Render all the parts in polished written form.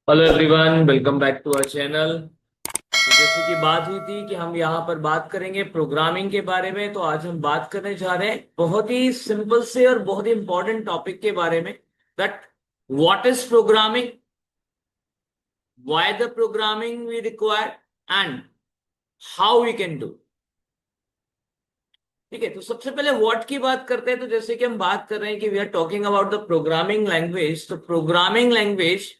Hello everyone, welcome back to our channel. तो जैसे कि बात हुई थी कि हम यहाँ पर बात करेंगे प्रोग्रामिंग के बारे में, तो आज हम बात करने जा रहे हैं बहुत ही सिंपल से और बहुत ही इंपॉर्टेंट टॉपिक के बारे में। That what is programming, why the programming we require and how we can do. ठीक है, तो सबसे पहले व्हाट की बात करते हैं। तो जैसे कि हम बात कर रहे हैं कि we are talking about the programming language, तो programming language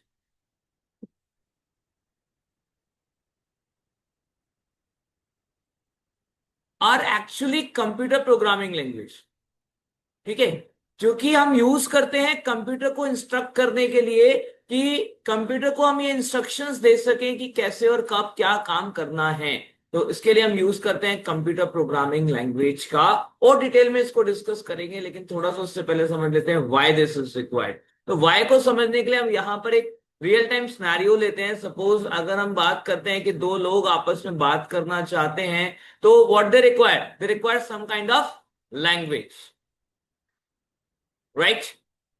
are actually computer programming language. ठीक है, जो कि हम यूज करते हैं कंप्यूटर को इंस्ट्रक्ट करने के लिए, कि कंप्यूटर को हम ये इंस्ट्रक्शंस दे सकें कि कैसे और कब क्या काम करना है। तो इसके लिए हम यूज करते हैं कंप्यूटर प्रोग्रामिंग लैंग्वेज का। और डिटेल में इसको डिस्कस करेंगे, लेकिन थोड़ा सा उससे पहले समझ लेते हैं व्हाई दिस इज रिक्वायर्ड। तो व्हाई को समझने के लिए हम यहाँ पर एक रियल टाइम सिनेरियो लेते हैं। सपोज अगर हम बात करते हैं कि दो लोग आपस में बात करना चाहते हैं, तो what they require some kind of language, right.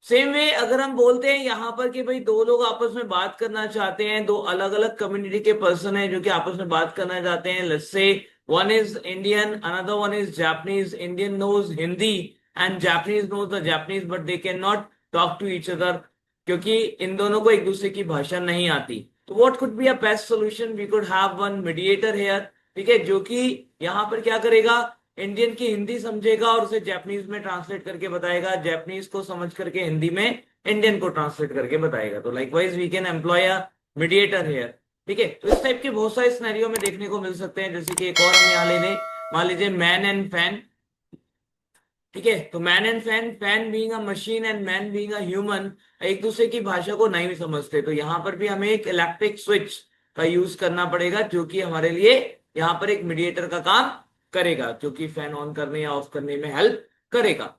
Same way अगर हम बोलते हैं यहां पर कि भाई दो लोग आपस में बात करना चाहते हैं, दो अलग अलग कम्युनिटी के पर्सन हैं जो कि आपस में बात करना चाहते हैं। Let's say one is Indian, another one is Japanese. Indian knows Hindi and Japanese knows the Japanese, but they can not talk to each other, क्योंकि इन दोनों को एक दूसरे की भाषा नहीं आती। तो what could be a best solution, we could have one mediator here. ठीक है, जो कि यहां पर क्या करेगा, इंडियन की हिंदी समझेगा और उसे जापानीज में ट्रांसलेट करके बताएगा, जापानीज को समझ करके हिंदी में इंडियन को ट्रांसलेट करके बताएगा। तो likewise we can employ a mediator here. ठीक है, तो इस टाइप के बहुत सारे सिनेरियो में देखने को मिल सकते हैं। जैसे कि एक और हम यहाँ ले लें, मान लीजिए मैन एंड फैन। ठीक है, तो man and fan, fan being a machine and man being a human, एक दूसरे की भाषा को नहीं समझते। तो यहाँ पर भी हमें एक इलेक्ट्रिक स्विच का यूज करना पड़ेगा, जो कि हमारे लिए यहाँ पर एक मीडिएटर का काम करेगा, जो कि फैन ऑन करने या ऑफ करने में हेल्प करेगा।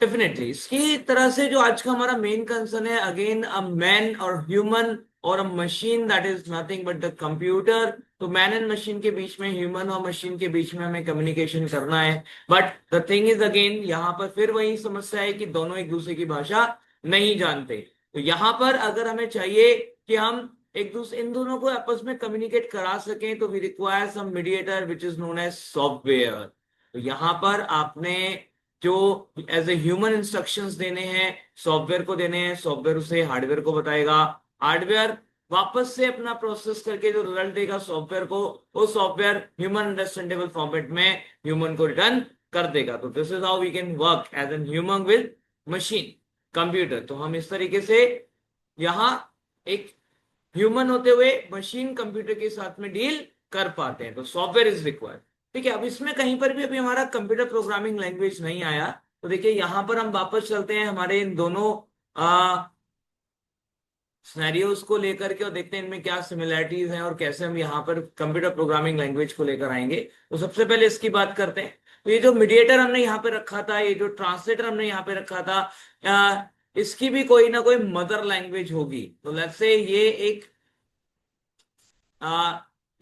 डेफिनेटली इसकी तरह से जो आज का हमारा मेन कंसर्न है, अगेन अ मैन और ह्यूमन और अ machine, that is nothing but the computer. तो मैन एंड मशीन के बीच में, ह्यूमन और मशीन के बीच में हमें कम्युनिकेशन करना है। But the thing is again, यहाँ पर फिर वही समस्या है कि दोनों एक दूसरे की भाषा नहीं जानते। तो यहाँ पर अगर हमें चाहिए कि हम एक दूसरे इन दोनों को आपस में कम्युनिकेट करा सकें, तो we require some mediator which is known as software. तो यहाँ पर आपने जो एज ए ह्यूमन इंस्ट्रक्शंस देने हैं, सॉफ्टवेयर को देने हैं, सॉफ्टवेयर उसे हार्डवेयर को बताएगा, हार्डवेयर वापस से अपना प्रोसेस करके जो रिजल्ट देगा सॉफ्टवेयर को, वो सॉफ्टवेयर ह्यूमन अंडरस्टैंडेबल फॉर्मेट में ह्यूमन को रिटर्न कर देगा। तो this is how we can work as an human with machine computer. तो हम इस तरीके से यहाँ एक ह्यूमन होते हुए मशीन कंप्यूटर के साथ में डील कर पाते हैं। तो सॉफ्टवेयर इज रिक्वायर्ड। ठीक है, अब इसमें कहीं पर भी अभी हमारा कंप्यूटर प्रोग्रामिंग लैंग्वेज नहीं आया। तो देखिए यहां पर हम वापस चलते हैं हमारे इन दोनों सिनेरियोज को लेकर के, और देखते हैं इनमें क्या सिमिलरिटीज हैं और कैसे हम यहाँ पर कंप्यूटर प्रोग्रामिंग लैंग्वेज को लेकर आएंगे। तो सबसे पहले इसकी बात करते हैं। तो ये जो मीडिएटर हमने यहाँ पे रखा था, ये जो ट्रांसलेटर हमने यहाँ पे रखा था, इसकी भी कोई ना कोई मदर लैंग्वेज होगी। तो लेट्स से ये एक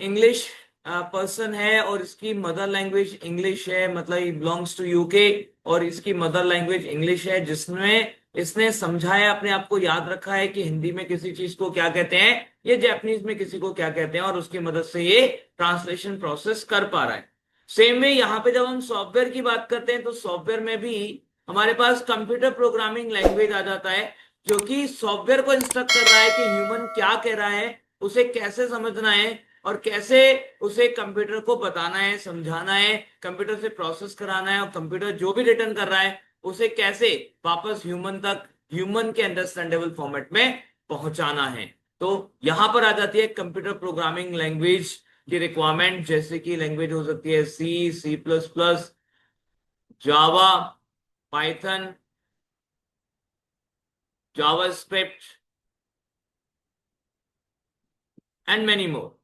इंग्लिश पर्सन है और इसकी मदर लैंग्वेज इंग्लिश है, मतलब ही बिलोंग्स टू यूके, और इसकी मदर लैंग्वेज इंग्लिश है, जिसमें इसने समझाया, अपने आप को याद रखा है कि हिंदी में किसी चीज को क्या कहते हैं, ये जापानीज में किसी को क्या कहते हैं, और उसकी मदद से ये ट्रांसलेशन प्रोसेस कर पा रहा है। सेम वे यहाँ पे जब हम सॉफ्टवेयर की बात करते हैं, तो सॉफ्टवेयर में भी हमारे पास कंप्यूटर प्रोग्रामिंग लैंग्वेज आ जाता है, जो कि सॉफ्टवेयर को इंस्ट्रक्ट कर रहा है कि ह्यूमन क्या कह रहा है, उसे कैसे समझना है, और कैसे उसे कंप्यूटर को बताना है, समझाना है, कंप्यूटर से प्रोसेस कराना है, और कंप्यूटर जो भी रिटर्न कर रहा है उसे कैसे वापस ह्यूमन तक, ह्यूमन के अंडरस्टैंडेबल फॉर्मेट में पहुंचाना है। तो यहां पर आ जाती है कंप्यूटर प्रोग्रामिंग लैंग्वेज की रिक्वायरमेंट। जैसे कि लैंग्वेज हो सकती है C, C plus plus, Java, Python, JavaScript and many more,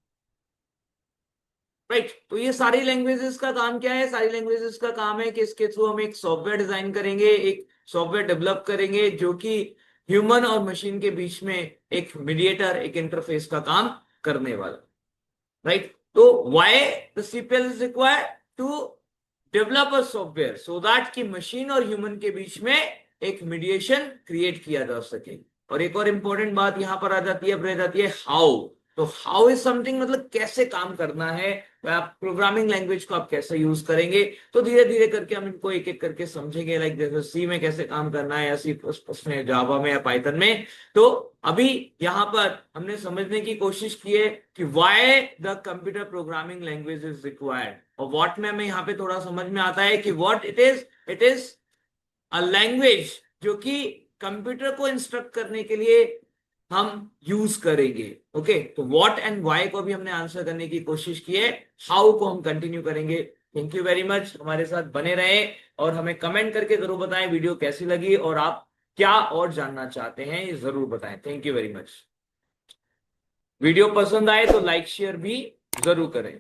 right. तो ये सारी लैंग्वेजेस का काम क्या है, सारी लैंग्वेजेस का काम है कि इसके थ्रू हम एक सॉफ्टवेयर डिजाइन करेंगे, एक सॉफ्टवेयर डेवलप करेंगे, जो कि ह्यूमन और मशीन के बीच में एक मीडिएटर, एक इंटरफेस का काम करने वाला, राइट। तो why the CPL is required to develop a software so that कि मशीन और ह्यूमन के बीच में एक मीडिएशन क्रिएट किया जा सके। और एक और इंपॉर्टेंट बात यहाँ पर आ जाती है, रह जाती है हाउ। तो हाउ इज समथिंग मतलब कैसे काम करना है, आप प्रोग्रामिंग लैंग्वेज को आप कैसे यूज करेंगे। तो धीरे धीरे करके हम इनको एक एक करके समझेंगे, लाइक जैसे सी में कैसे काम करना है, या सी प्लस प्लस में, जावा में, या पाइथन में। तो अभी यहाँ पर हमने समझने की कोशिश की है कि why the computer programming language is required, और व्हाट में हमें यहाँ पे थोड़ा समझ में आता है कि what it is a language जो कि कंप्यूटर को इंस्ट्रक्ट करने के लिए हम यूज करेंगे। ओके, तो व्हाट एंड व्हाई को भी हमने आंसर करने की कोशिश की है, हाउ को हम कंटिन्यू करेंगे। थैंक यू वेरी मच, हमारे साथ बने रहे और हमें कमेंट करके जरूर बताएं वीडियो कैसी लगी और आप क्या और जानना चाहते हैं ये जरूर बताएं। Thank you very much. Video पसंद आए तो लाइक शेयर भी जरूर करें।